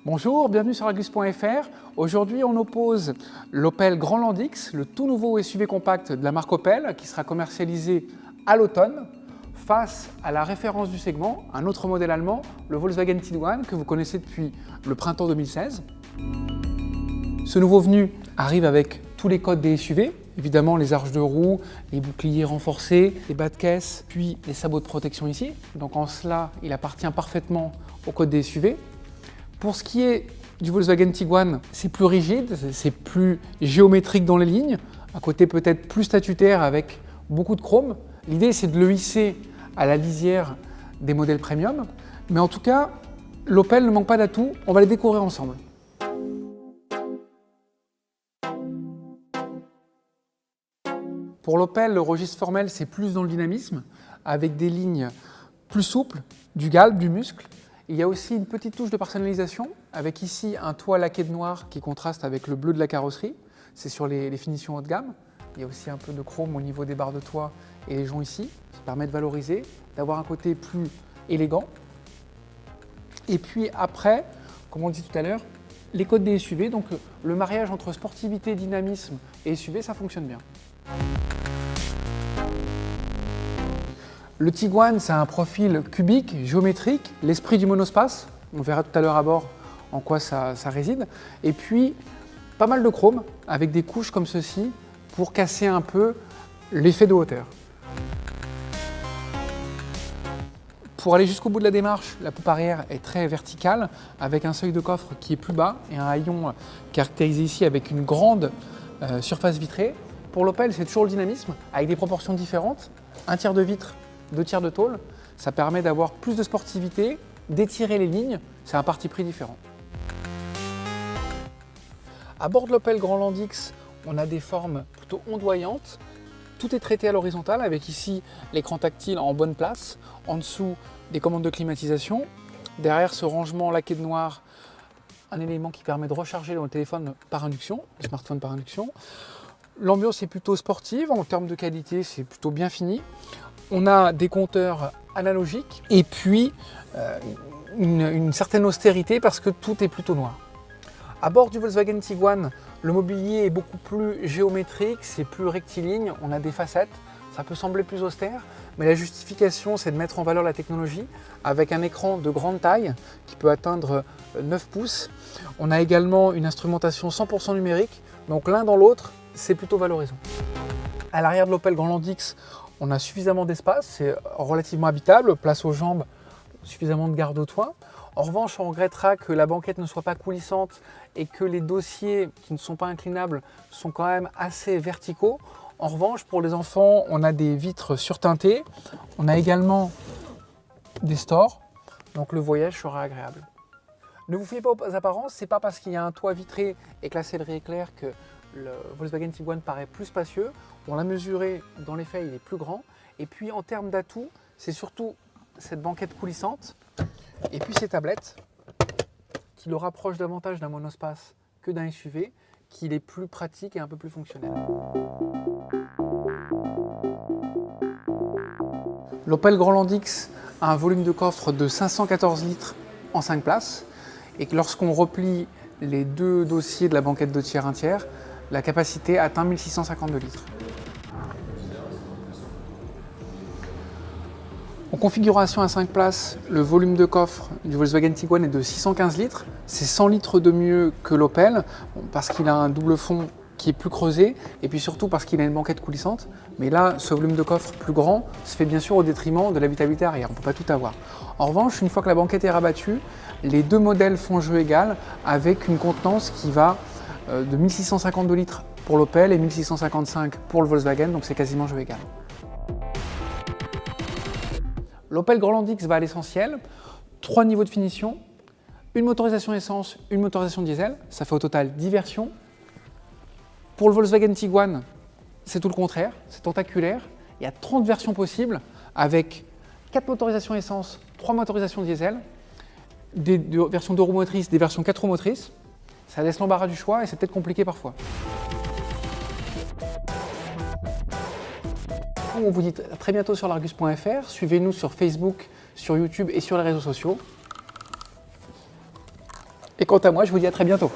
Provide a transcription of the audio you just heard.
Bonjour, bienvenue sur Argus.fr. Aujourd'hui, on oppose l'Opel Grandland X, le tout nouveau SUV compact de la marque Opel, qui sera commercialisé à l'automne, face à la référence du segment, un autre modèle allemand, le Volkswagen Tiguan, que vous connaissez depuis le printemps 2016. Ce nouveau venu arrive avec tous les codes des SUV, évidemment les arches de roue, les boucliers renforcés, les bas de caisse, puis les sabots de protection ici. Donc en cela, il appartient parfaitement au code des SUV. Pour ce qui est du Volkswagen Tiguan, c'est plus rigide, c'est plus géométrique dans les lignes, un côté peut-être plus statutaire avec beaucoup de chrome. L'idée, c'est de le hisser à la lisière des modèles premium, mais en tout cas, l'Opel ne manque pas d'atouts, on va les découvrir ensemble. Pour l'Opel, le registre formel, c'est plus dans le dynamisme, avec des lignes plus souples, du galbe, du muscle. Il y a aussi une petite touche de personnalisation, avec ici un toit laqué de noir qui contraste avec le bleu de la carrosserie. C'est sur les finitions haut de gamme. Il y a aussi un peu de chrome au niveau des barres de toit et les joncs ici. Ça permet de valoriser, d'avoir un côté plus élégant. Et puis après, comme on le dit tout à l'heure, les codes des SUV, donc le mariage entre sportivité, dynamisme et SUV, ça fonctionne bien. Le Tiguan, c'est un profil cubique, géométrique, l'esprit du monospace. On verra tout à l'heure à bord en quoi ça réside. Et puis, pas mal de chrome, avec des couches comme ceci, pour casser un peu l'effet de hauteur. Pour aller jusqu'au bout de la démarche, la poupe arrière est très verticale, avec un seuil de coffre qui est plus bas et un haillon caractérisé ici avec une grande surface vitrée. Pour l'Opel, c'est toujours le dynamisme, avec des proportions différentes. Un tiers de vitre, 2 tiers de tôle, ça permet d'avoir plus de sportivité, d'étirer les lignes, c'est un parti pris différent. À bord de l'Opel Grandland X, on a des formes plutôt ondoyantes. Tout est traité à l'horizontale avec ici l'écran tactile en bonne place, en dessous des commandes de climatisation, derrière ce rangement laqué de noir, un élément qui permet de recharger le téléphone par induction, le smartphone par induction. L'ambiance est plutôt sportive, en termes de qualité c'est plutôt bien fini. On a des compteurs analogiques et puis une certaine austérité parce que tout est plutôt noir. À bord du Volkswagen Tiguan, le mobilier est beaucoup plus géométrique, c'est plus rectiligne, on a des facettes, ça peut sembler plus austère, mais la justification c'est de mettre en valeur la technologie avec un écran de grande taille qui peut atteindre 9 pouces. On a également une instrumentation 100% numérique, donc l'un dans l'autre, c'est plutôt valorisant. À l'arrière de l'Opel Grandland X, on a suffisamment d'espace, c'est relativement habitable, place aux jambes, suffisamment de garde au toit. En revanche, on regrettera que la banquette ne soit pas coulissante et que les dossiers qui ne sont pas inclinables sont quand même assez verticaux. En revanche, pour les enfants, on a des vitres surteintées. On a également des stores, donc le voyage sera agréable. Ne vous fiez pas aux apparences, c'est pas parce qu'il y a un toit vitré et que la sellerie est claire que le Volkswagen Tiguan paraît plus spacieux. On l'a mesuré, dans les faits, il est plus grand. Et puis en termes d'atouts, c'est surtout cette banquette coulissante et puis ces tablettes qui le rapprochent davantage d'un monospace que d'un SUV, qu'il est plus pratique et un peu plus fonctionnel. L'Opel Grandland X a un volume de coffre de 514 litres en 5 places et que lorsqu'on replie les deux dossiers de la banquette 2 tiers 1 tiers, la capacité atteint 1652 litres. En configuration à 5 places, le volume de coffre du Volkswagen Tiguan est de 615 litres. C'est 100 litres de mieux que l'Opel, parce qu'il a un double fond qui est plus creusé, et puis surtout parce qu'il a une banquette coulissante. Mais là, ce volume de coffre plus grand se fait bien sûr au détriment de l'habitabilité arrière, on ne peut pas tout avoir. En revanche, une fois que la banquette est rabattue, les deux modèles font jeu égal, avec une contenance qui va de 1652 litres pour l'Opel et 1655 pour le Volkswagen, donc c'est quasiment jeu égal. L'Opel Grandland X va à l'essentiel, 3 niveaux de finition, une motorisation essence, une motorisation diesel, ça fait au total 10 versions. Pour le Volkswagen Tiguan, c'est tout le contraire, c'est tentaculaire, il y a 30 versions possibles avec 4 motorisations essence, 3 motorisations diesel, des versions 2 roues motrices, des versions 4 roues motrices. Ça laisse l'embarras du choix et c'est peut-être compliqué parfois. On vous dit à très bientôt sur l'Argus.fr. Suivez-nous sur Facebook, sur YouTube et sur les réseaux sociaux. Et quant à moi, je vous dis à très bientôt.